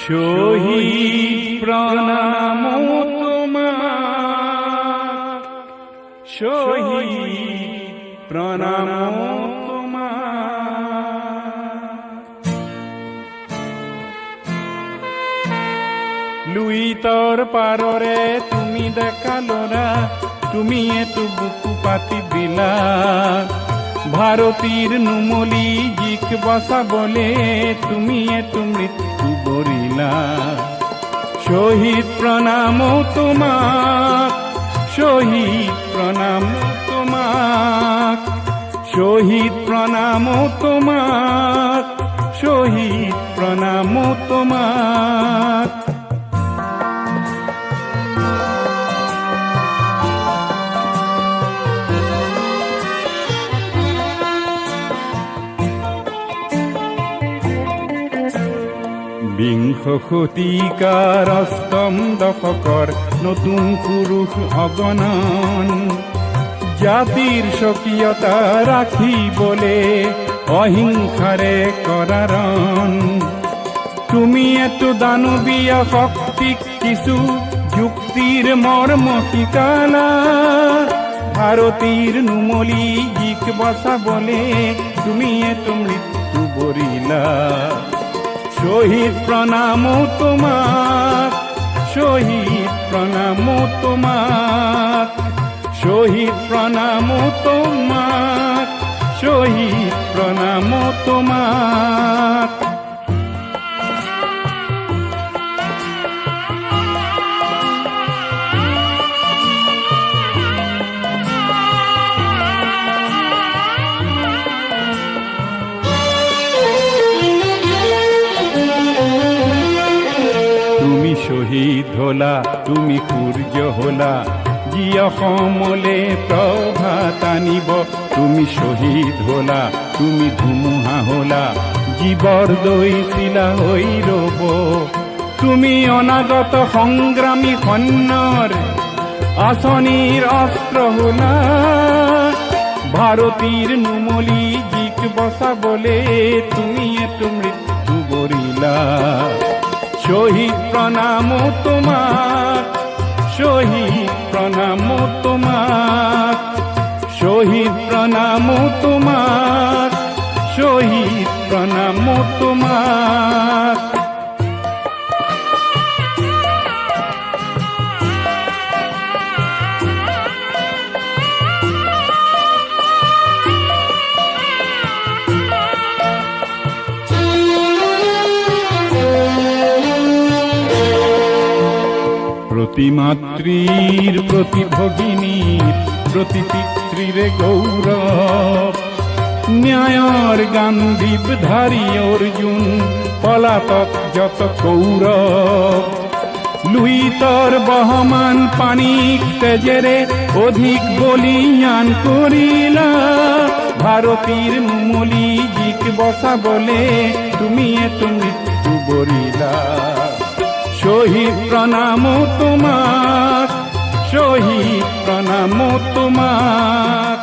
শহীদ প্রণাম তোমার, শহীদ প্রণাম তোমার। লুই তোর পাররে তুমি দেখালো না, তুমি এতো বুকু পাতি দিলা। ভারতীর নুমলি জিক বসা বলে তুমি এতো মৃত্যু বরিলা। শহীদ প্রণাম তোমার, শহীদ প্রণাম তোমার, শহীদ প্রণাম তোমার, শহীদ প্রণাম তোমার। বিংশ শতিকাৰ অষ্টম দশকৰ নতুন পুৰুষ অগণন, জাতিৰ স্বকীয়তা ৰাখিবলে অহিংসাৰে কৰাৰণ। তুমি এতো দানৱীয় শক্তিক কিছু যুক্তিৰ মৰ্ম শিকালা। ভাৰতীৰ নুমলি জিক বচাবলে তুমি এতো মৃত্যু বৰিলা। শহীদ প্রণাম তোমার, শহীদ প্রণাম তোমার, শহীদ প্রণাম তোমার, শহীদ প্রণাম তোমার। শহীদ হলা তুমি সূৰ্য হলা, যি অসমলে প্ৰভাত আনিব। তুমি শহীদ হলা তুমি ধুমুহা হলা, জীৱৰ দৈছিলা হৈ ৰব। তুমি অনাগত সংগ্ৰামী সৈন্যৰ আঁচনিৰ অস্ত্ৰ হলা। ভাৰতীৰ নুমলি জিক বচাবলে তুমি এতো মৃত্যু বৰিলা। শহীদ প্রণাম তোমার, শহীদ প্রণাম তোমার, শহীদ প্রণাম তোমার, শহীদ প্রণাম তোমার। প্রতি মাতৃর প্রতি ভগিনীর প্রতি পিতৃর গৌরব, ন্যায়র গান্ধীব ধারী অর্জুন পলাতক যত কৌরব। লুই তোর বহমান পানিক তেজেরে অধিক বলিয়ান করিলা। ভারতীর নুমলি জিক বসা বলে তুমি এতো মৃত্যু বরিলা। শহীদ প্রণাম তোমার, শহীদ প্রণাম তোমার।